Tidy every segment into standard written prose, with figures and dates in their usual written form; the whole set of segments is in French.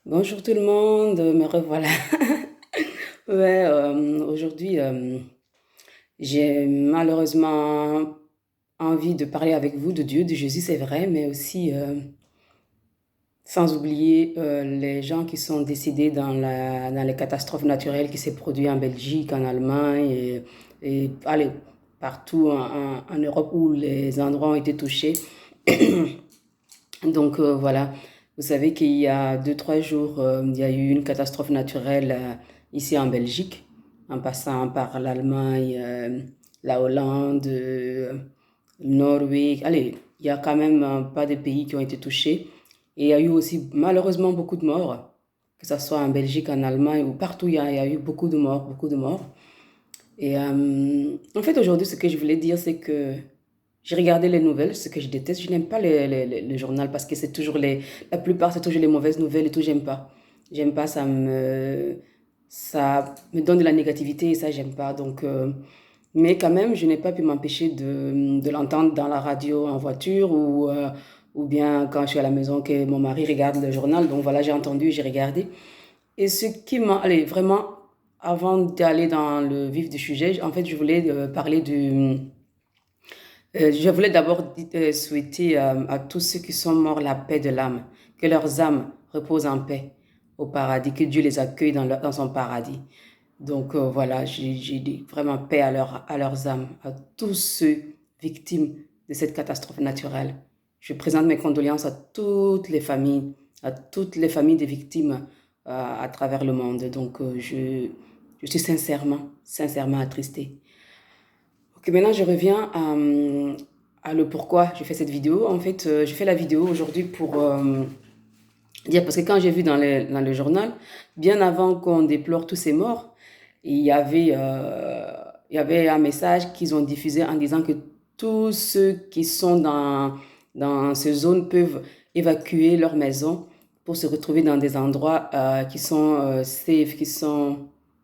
Bonjour tout le monde, me revoilà. Ouais, aujourd'hui, j'ai malheureusement envie de parler avec vous de Dieu, de Jésus, c'est vrai, mais aussi sans oublier les gens qui sont décédés dans les catastrophes naturelles qui s'est produit en Belgique, en Allemagne et allez, partout en Europe où les endroits ont été touchés. Donc voilà, vous savez qu'il y a 2, 3 jours, il y a eu une catastrophe naturelle ici en Belgique, en passant par l'Allemagne, la Hollande, Norvège. Allez, il y a quand même pas de pays qui ont été touchés. Et il y a eu aussi malheureusement beaucoup de morts, que ce soit en Belgique, en Allemagne ou partout, il y a eu beaucoup de morts, beaucoup de morts. Et en fait, aujourd'hui, ce que je voulais dire, c'est que j'ai regardé les nouvelles, ce que je déteste. Je n'aime pas le journal parce que c'est toujours la plupart, c'est toujours les mauvaises nouvelles et tout, j'aime pas. J'aime pas, ça me donne de la négativité et ça, j'aime pas. Donc, mais quand même, je n'ai pas pu m'empêcher de l'entendre dans la radio en voiture ou bien quand je suis à la maison que mon mari regarde le journal. Donc voilà, j'ai entendu, j'ai regardé. Et ce qui m'a, allez, vraiment, avant d'aller dans le vif du sujet, en fait, je voulais parler je voulais d'abord souhaiter à tous ceux qui sont morts la paix de l'âme, que leurs âmes reposent en paix au paradis, que Dieu les accueille dans son paradis. Donc voilà, j'ai dit vraiment paix à leurs âmes, à tous ceux victimes de cette catastrophe naturelle. Je présente mes condoléances à toutes les familles des victimes à travers le monde. Donc je suis sincèrement attristée. Ok, maintenant je reviens à le pourquoi je fais cette vidéo. En fait, je fais la vidéo aujourd'hui pour dire, parce que quand j'ai vu dans le journal, bien avant qu'on déplore tous ces morts, il y avait un message qu'ils ont diffusé en disant que tous ceux qui sont dans ces zones peuvent évacuer leur maison pour se retrouver dans des endroits qui sont safe,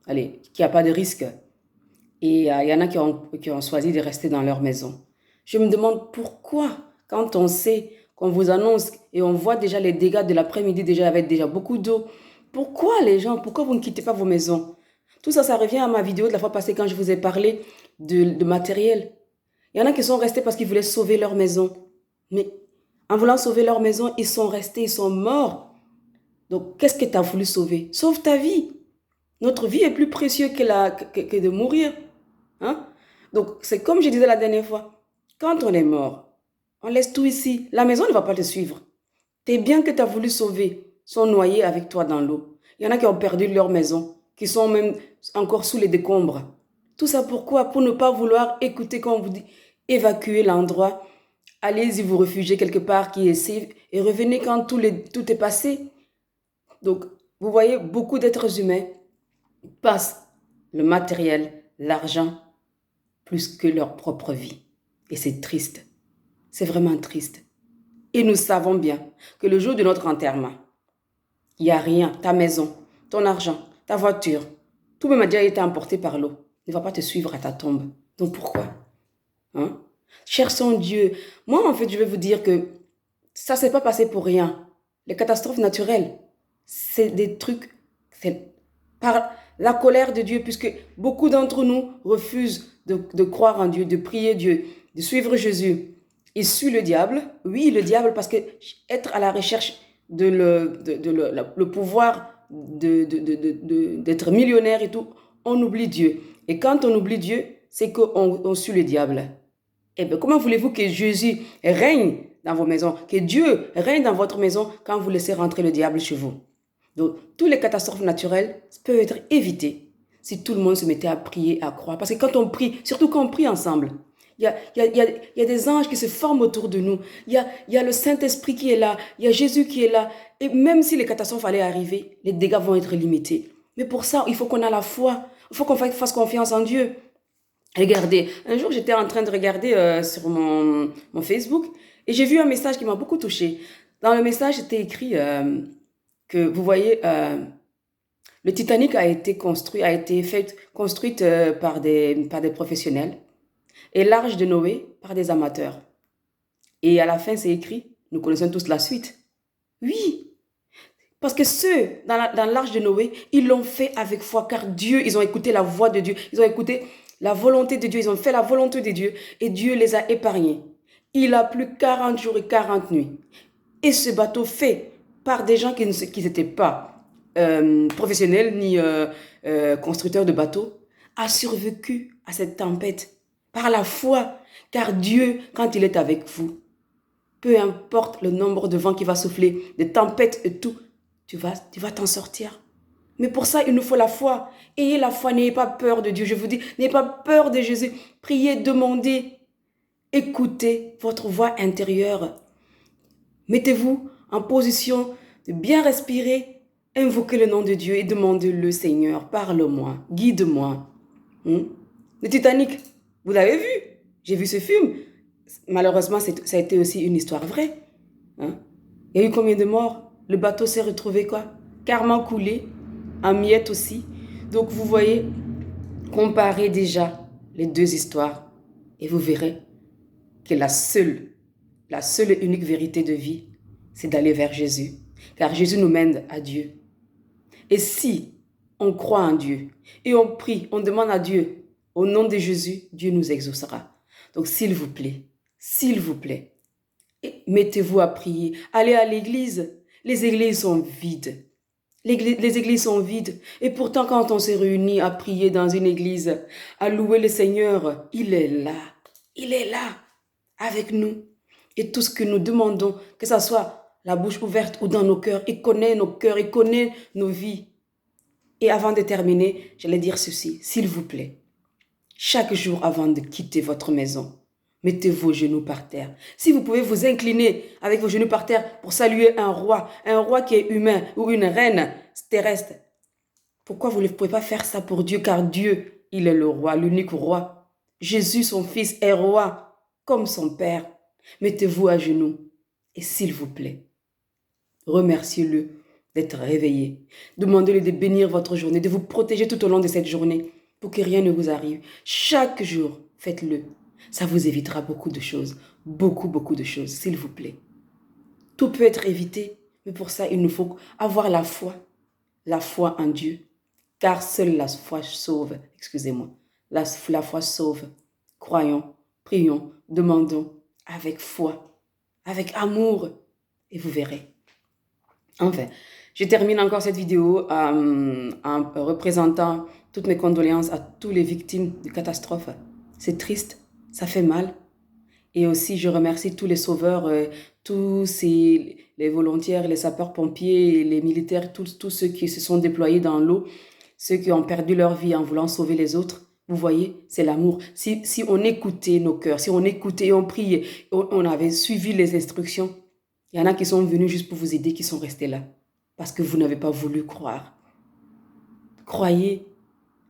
allez, qui a pas de risque. Et il y en a qui ont choisi de rester dans leur maison. Je me demande pourquoi, quand on sait qu'on vous annonce et on voit déjà les dégâts de l'après-midi déjà avec déjà beaucoup d'eau, pourquoi les gens, pourquoi vous ne quittez pas vos maisons? Tout ça, ça revient à ma vidéo de la fois passée quand je vous ai parlé de matériel. Il y en a qui sont restés parce qu'ils voulaient sauver leur maison. Mais en voulant sauver leur maison, ils sont restés, ils sont morts. Donc, qu'est-ce que tu as voulu sauver? Sauve ta vie. Notre vie est plus précieuse que de mourir. Hein? Donc, c'est comme je disais la dernière fois, quand on est mort, on laisse tout ici. La maison ne va pas te suivre. Tes biens que tu as voulu sauver sont noyés avec toi dans l'eau. Il y en a qui ont perdu leur maison, qui sont même encore sous les décombres. Tout ça pourquoi? Pour ne pas vouloir écouter quand on vous dit évacuer l'endroit. Allez-y vous réfugier quelque part qui est safe et revenez quand tout est passé. Donc, vous voyez, beaucoup d'êtres humains passent le matériel, l'argent, plus que leur propre vie. Et c'est triste. C'est vraiment triste. Et nous savons bien que le jour de notre enterrement, il n'y a rien. Ta maison, ton argent, ta voiture, tout même a déjà été emporté par l'eau. Il ne va pas te suivre à ta tombe. Donc pourquoi? Hein? Cherchons Dieu. Moi, en fait, je vais vous dire que ça ne s'est pas passé pour rien. Les catastrophes naturelles, c'est des trucs, c'est par la colère de Dieu, puisque beaucoup d'entre nous refusent de croire en Dieu, de prier Dieu, de suivre Jésus. Ils suivent le diable, oui, le diable, parce que être à la recherche le pouvoir d'être millionnaire et tout, on oublie Dieu. Et quand on oublie Dieu, c'est qu'on suit le diable. Eh bien, comment voulez-vous que Jésus règne dans vos maisons, que Dieu règne dans votre maison quand vous laissez rentrer le diable chez vous? Donc, toutes les catastrophes naturelles peuvent être évitées si tout le monde se mettait à prier, à croire. Parce que quand on prie, surtout quand on prie ensemble, il y a des anges qui se forment autour de nous. Il y a le Saint-Esprit qui est là. Il y a Jésus qui est là. Et même si les catastrophes allaient arriver, les dégâts vont être limités. Mais pour ça, il faut qu'on ait la foi. Il faut qu'on fasse confiance en Dieu. Regardez, un jour j'étais en train de regarder sur mon Facebook et j'ai vu un message qui m'a beaucoup touchée. Dans le message, c'était écrit que, vous voyez, le Titanic a été construite par des professionnels et l'Arche de Noé par des amateurs. Et à la fin, c'est écrit, nous connaissons tous la suite. Oui, Parce que ceux dans l'arche de Noé, ils l'ont fait avec foi, car Dieu, ils ont écouté la voix de Dieu, ils ont écouté la volonté de Dieu, ils ont fait la volonté de Dieu, et Dieu les a épargnés. Il a plu 40 jours et 40 nuits. Et ce bateau fait par des gens qui n'étaient pas professionnels ni constructeurs de bateaux, a survécu à cette tempête par la foi. Car Dieu, quand il est avec vous, peu importe le nombre de vents qui va souffler, de tempêtes et tout, tu vas t'en sortir. Mais pour ça, il nous faut la foi. Ayez la foi, n'ayez pas peur de Dieu. Je vous dis, n'ayez pas peur de Jésus. Priez, demandez, écoutez votre voix intérieure. Mettez-vous en position de bien respirer, invoquez le nom de Dieu et demandez-le, Seigneur, parle-moi, guide-moi. Le Titanic, vous l'avez vu? J'ai vu ce film. Malheureusement, ça a été aussi une histoire vraie. Il y a eu combien de morts? Le bateau s'est retrouvé quoi? Carrément coulé, en miettes aussi. Donc vous voyez, comparez déjà les deux histoires et vous verrez que la seule et unique vérité de vie, c'est d'aller vers Jésus. Car Jésus nous mène à Dieu. Et si on croit en Dieu et on prie, on demande à Dieu, au nom de Jésus, Dieu nous exaucera. Donc s'il vous plaît, mettez-vous à prier. Allez à l'église. Les églises sont vides. Les églises sont vides. Et pourtant, quand on s'est réunis à prier dans une église, à louer le Seigneur, il est là. Il est là, avec nous. Et tout ce que nous demandons, que ce soit la bouche ouverte ou dans nos cœurs, il connaît nos cœurs, il connaît nos vies. Et avant de terminer, j'allais dire ceci, s'il vous plaît. Chaque jour avant de quitter votre maison, mettez vos genoux par terre. Si vous pouvez vous incliner avec vos genoux par terre pour saluer un roi qui est humain ou une reine terrestre, pourquoi vous ne pouvez pas faire ça pour Dieu? Car Dieu, il est le roi, l'unique roi. Jésus, son fils, est roi, comme son père. Mettez-vous à genoux et s'il vous plaît, remerciez-le d'être réveillé. Demandez-lui de bénir votre journée, de vous protéger tout au long de cette journée pour que rien ne vous arrive. Chaque jour, faites-le. Ça vous évitera beaucoup de choses, beaucoup de choses, s'il vous plaît. Tout peut être évité, mais pour ça, il nous faut avoir la foi en Dieu, car seule la foi sauve, la foi sauve. Croyons, prions, demandons avec foi, avec amour, et vous verrez. Enfin, je termine encore cette vidéo en représentant toutes mes condoléances à toutes les victimes de catastrophes. C'est triste, ça fait mal. Et aussi, je remercie tous les sauveurs, les volontaires, les sapeurs-pompiers, les militaires, tous ceux qui se sont déployés dans l'eau, ceux qui ont perdu leur vie en voulant sauver les autres. Vous voyez, c'est l'amour. Si on écoutait nos cœurs, si on écoutait et on priait, on avait suivi les instructions, il y en a qui sont venus juste pour vous aider, qui sont restés là. Parce que vous n'avez pas voulu croire. Croyez,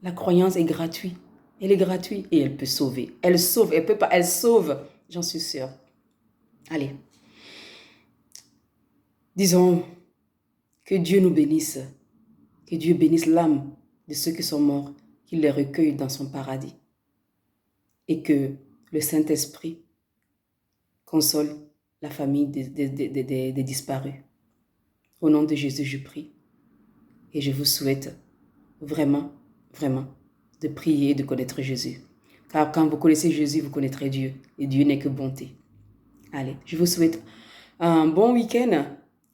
la croyance est gratuite. Elle est gratuite et elle peut sauver. Elle sauve, elle peut pas, elle sauve, j'en suis sûre. Allez. Disons que Dieu nous bénisse. Que Dieu bénisse l'âme de ceux qui sont morts, qu'il les recueille dans son paradis. Et que le Saint-Esprit console la famille des disparus. Au nom de Jésus, je prie. Et je vous souhaite vraiment de prier et de connaître Jésus. Car quand vous connaissez Jésus, vous connaîtrez Dieu. Et Dieu n'est que bonté. Allez, je vous souhaite un bon week-end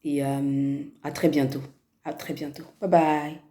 et à très bientôt. À très bientôt. Bye bye.